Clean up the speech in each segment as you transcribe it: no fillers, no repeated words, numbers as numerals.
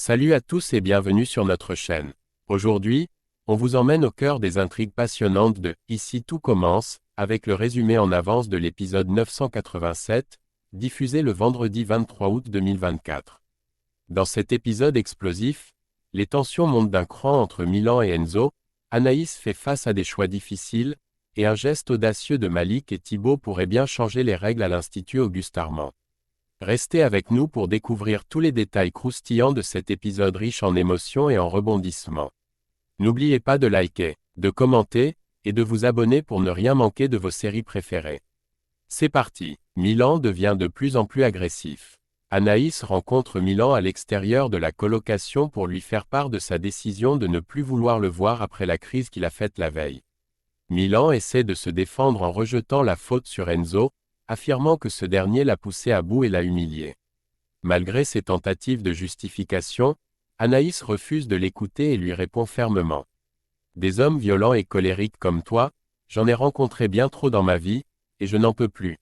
Salut à tous et bienvenue sur notre chaîne. Aujourd'hui, on vous emmène au cœur des intrigues passionnantes de « Ici tout commence » avec le résumé en avance de l'épisode 987, diffusé le vendredi 23 août 2024. Dans cet épisode explosif, les tensions montent d'un cran entre Milan et Enzo, Anaïs fait face à des choix difficiles, et un geste audacieux de Malik et Thibaut pourrait bien changer les règles à l'Institut Auguste Armand. Restez avec nous pour découvrir tous les détails croustillants de cet épisode riche en émotions et en rebondissements. N'oubliez pas de liker, de commenter, et de vous abonner pour ne rien manquer de vos séries préférées. C'est parti, Milan devient de plus en plus agressif. Anaïs rencontre Milan à l'extérieur de la colocation pour lui faire part de sa décision de ne plus vouloir le voir après la crise qu'il a faite la veille. Milan essaie de se défendre en rejetant la faute sur Enzo, affirmant que ce dernier l'a poussé à bout et l'a humilié. Malgré ses tentatives de justification, Anaïs refuse de l'écouter et lui répond fermement. « Des hommes violents et colériques comme toi, j'en ai rencontré bien trop dans ma vie, et je n'en peux plus. »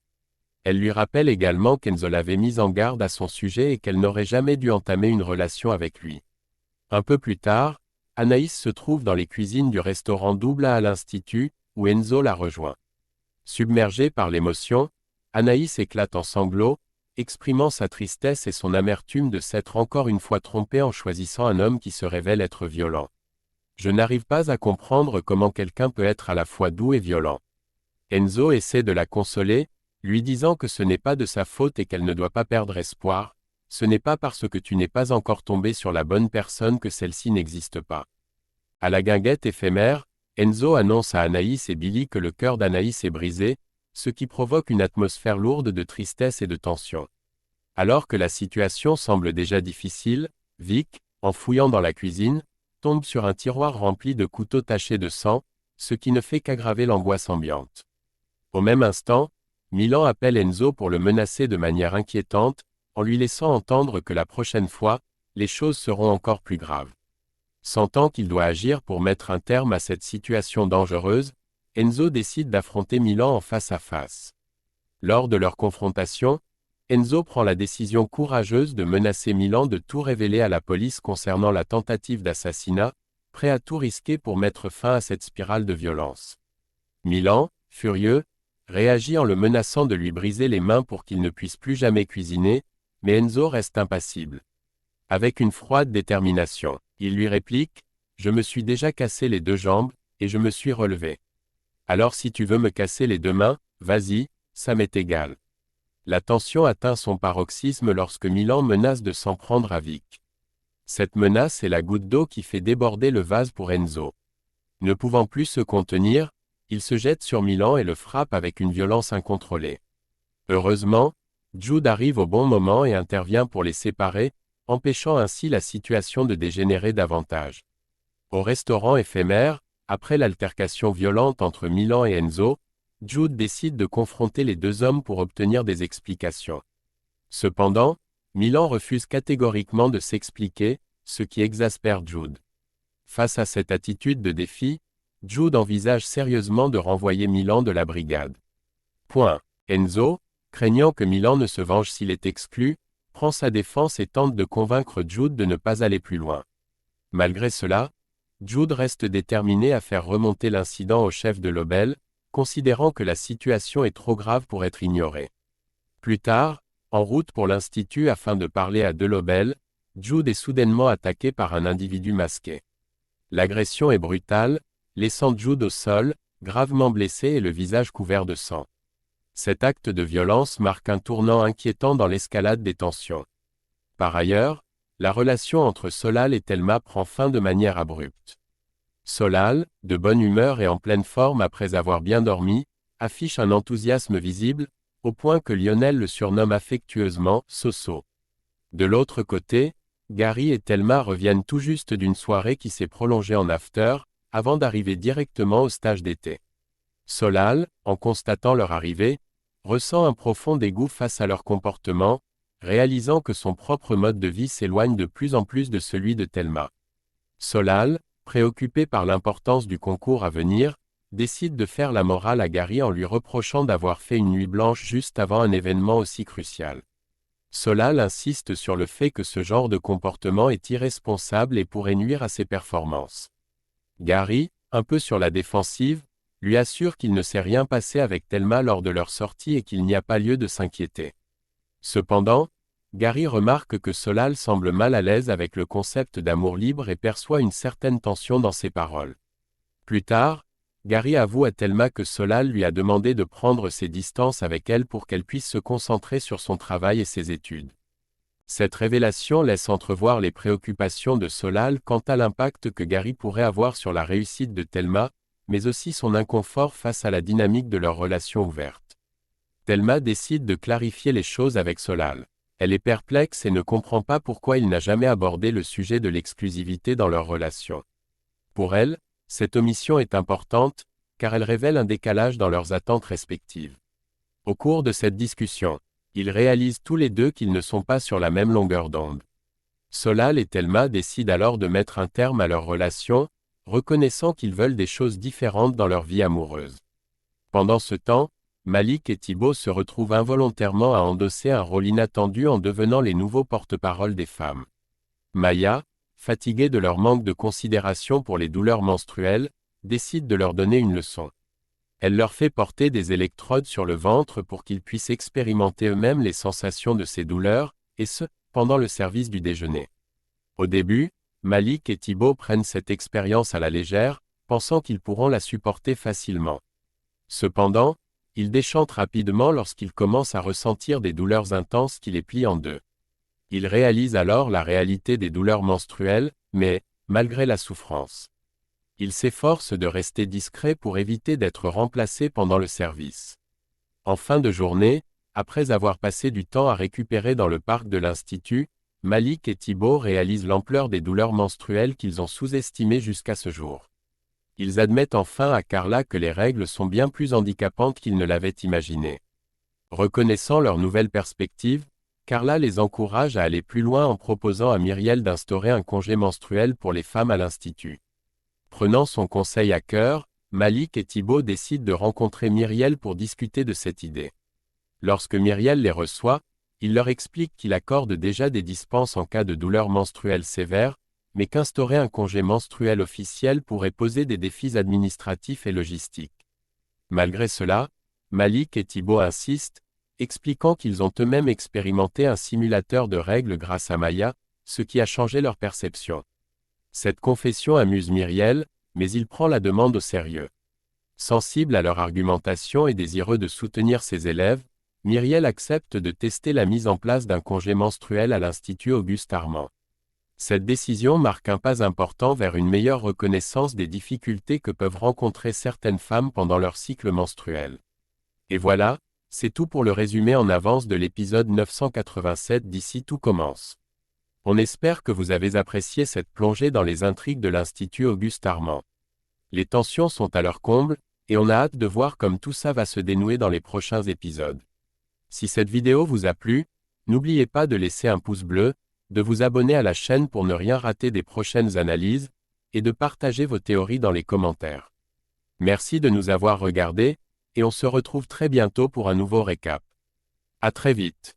Elle lui rappelle également qu'Enzo l'avait mise en garde à son sujet et qu'elle n'aurait jamais dû entamer une relation avec lui. Un peu plus tard, Anaïs se trouve dans les cuisines du restaurant Double A à l'Institut, où Enzo la rejoint. Submergée par l'émotion, Anaïs éclate en sanglots, exprimant sa tristesse et son amertume de s'être encore une fois trompée en choisissant un homme qui se révèle être violent. « Je n'arrive pas à comprendre comment quelqu'un peut être à la fois doux et violent. » Enzo essaie de la consoler, lui disant que ce n'est pas de sa faute et qu'elle ne doit pas perdre espoir, ce n'est pas parce que tu n'es pas encore tombé sur la bonne personne que celle-ci n'existe pas. À la guinguette éphémère, Enzo annonce à Anaïs et Billy que le cœur d'Anaïs est brisé, ce qui provoque une atmosphère lourde de tristesse et de tension. Alors que la situation semble déjà difficile, Vic, en fouillant dans la cuisine, tombe sur un tiroir rempli de couteaux tachés de sang, ce qui ne fait qu'aggraver l'angoisse ambiante. Au même instant, Milan appelle Enzo pour le menacer de manière inquiétante, en lui laissant entendre que la prochaine fois, les choses seront encore plus graves. Sentant qu'il doit agir pour mettre un terme à cette situation dangereuse, Enzo décide d'affronter Milan en face à face. Lors de leur confrontation, Enzo prend la décision courageuse de menacer Milan de tout révéler à la police concernant la tentative d'assassinat, prêt à tout risquer pour mettre fin à cette spirale de violence. Milan, furieux, réagit en le menaçant de lui briser les mains pour qu'il ne puisse plus jamais cuisiner, mais Enzo reste impassible. Avec une froide détermination, il lui réplique « Je me suis déjà cassé les deux jambes, et je me suis relevé. Alors si tu veux me casser les deux mains, vas-y, ça m'est égal. » La tension atteint son paroxysme lorsque Milan menace de s'en prendre à Vic. Cette menace est la goutte d'eau qui fait déborder le vase pour Enzo. Ne pouvant plus se contenir, il se jette sur Milan et le frappe avec une violence incontrôlée. Heureusement, Jude arrive au bon moment et intervient pour les séparer, empêchant ainsi la situation de dégénérer davantage. Au restaurant éphémère, après l'altercation violente entre Milan et Enzo, Jude décide de confronter les deux hommes pour obtenir des explications. Cependant, Milan refuse catégoriquement de s'expliquer, ce qui exaspère Jude. Face à cette attitude de défi, Jude envisage sérieusement de renvoyer Milan de la brigade. Enzo, craignant que Milan ne se venge s'il est exclu, prend sa défense et tente de convaincre Jude de ne pas aller plus loin. Malgré cela, Jude reste déterminé à faire remonter l'incident au chef de l'Obel, considérant que la situation est trop grave pour être ignorée. Plus tard, en route pour l'Institut afin de parler à Delobel, Jude est soudainement attaqué par un individu masqué. L'agression est brutale, laissant Jude au sol, gravement blessé et le visage couvert de sang. Cet acte de violence marque un tournant inquiétant dans l'escalade des tensions. Par ailleurs, la relation entre Solal et Thelma prend fin de manière abrupte. Solal, de bonne humeur et en pleine forme après avoir bien dormi, affiche un enthousiasme visible, au point que Lionel le surnomme affectueusement « Soso ». De l'autre côté, Gary et Thelma reviennent tout juste d'une soirée qui s'est prolongée en after, avant d'arriver directement au stage d'été. Solal, en constatant leur arrivée, ressent un profond dégoût face à leur comportement, réalisant que son propre mode de vie s'éloigne de plus en plus de celui de Thelma. Solal, préoccupé par l'importance du concours à venir, décide de faire la morale à Gary en lui reprochant d'avoir fait une nuit blanche juste avant un événement aussi crucial. Solal insiste sur le fait que ce genre de comportement est irresponsable et pourrait nuire à ses performances. Gary, un peu sur la défensive, lui assure qu'il ne s'est rien passé avec Thelma lors de leur sortie et qu'il n'y a pas lieu de s'inquiéter. Cependant, Gary remarque que Solal semble mal à l'aise avec le concept d'amour libre et perçoit une certaine tension dans ses paroles. Plus tard, Gary avoue à Thelma que Solal lui a demandé de prendre ses distances avec elle pour qu'elle puisse se concentrer sur son travail et ses études. Cette révélation laisse entrevoir les préoccupations de Solal quant à l'impact que Gary pourrait avoir sur la réussite de Thelma, mais aussi son inconfort face à la dynamique de leur relation ouverte. Thelma décide de clarifier les choses avec Solal. Elle est perplexe et ne comprend pas pourquoi il n'a jamais abordé le sujet de l'exclusivité dans leur relation. Pour elle, cette omission est importante, car elle révèle un décalage dans leurs attentes respectives. Au cours de cette discussion, ils réalisent tous les deux qu'ils ne sont pas sur la même longueur d'onde. Solal et Thelma décident alors de mettre un terme à leur relation, reconnaissant qu'ils veulent des choses différentes dans leur vie amoureuse. Pendant ce temps, Malik et Thibaut se retrouvent involontairement à endosser un rôle inattendu en devenant les nouveaux porte-parole des femmes. Maya, fatiguée de leur manque de considération pour les douleurs menstruelles, décide de leur donner une leçon. Elle leur fait porter des électrodes sur le ventre pour qu'ils puissent expérimenter eux-mêmes les sensations de ces douleurs, et ce, pendant le service du déjeuner. Au début, Malik et Thibaut prennent cette expérience à la légère, pensant qu'ils pourront la supporter facilement. Cependant, ils déchantent rapidement lorsqu'ils commencent à ressentir des douleurs intenses qui les plient en deux. Ils réalisent alors la réalité des douleurs menstruelles, mais, malgré la souffrance, ils s'efforcent de rester discrets pour éviter d'être remplacés pendant le service. En fin de journée, après avoir passé du temps à récupérer dans le parc de l'Institut, Malik et Thibaut réalisent l'ampleur des douleurs menstruelles qu'ils ont sous-estimées jusqu'à ce jour. Ils admettent enfin à Carla que les règles sont bien plus handicapantes qu'ils ne l'avaient imaginé. Reconnaissant leur nouvelle perspective, Carla les encourage à aller plus loin en proposant à Myriel d'instaurer un congé menstruel pour les femmes à l'Institut. Prenant son conseil à cœur, Malik et Thibaut décident de rencontrer Myriel pour discuter de cette idée. Lorsque Myriel les reçoit, il leur explique qu'il accorde déjà des dispenses en cas de douleurs menstruelles sévères, mais qu'instaurer un congé menstruel officiel pourrait poser des défis administratifs et logistiques. Malgré cela, Malik et Thibaut insistent, expliquant qu'ils ont eux-mêmes expérimenté un simulateur de règles grâce à Maya, ce qui a changé leur perception. Cette confession amuse Myriel, mais il prend la demande au sérieux. Sensible à leur argumentation et désireux de soutenir ses élèves, Myriel accepte de tester la mise en place d'un congé menstruel à l'Institut Auguste Armand. Cette décision marque un pas important vers une meilleure reconnaissance des difficultés que peuvent rencontrer certaines femmes pendant leur cycle menstruel. Et voilà, c'est tout pour le résumé en avance de l'épisode 987 d'Ici tout commence. On espère que vous avez apprécié cette plongée dans les intrigues de l'Institut Auguste Armand. Les tensions sont à leur comble, et on a hâte de voir comme tout ça va se dénouer dans les prochains épisodes. Si cette vidéo vous a plu, n'oubliez pas de laisser un pouce bleu, de vous abonner à la chaîne pour ne rien rater des prochaines analyses, et de partager vos théories dans les commentaires. Merci de nous avoir regardés, et on se retrouve très bientôt pour un nouveau récap. À très vite.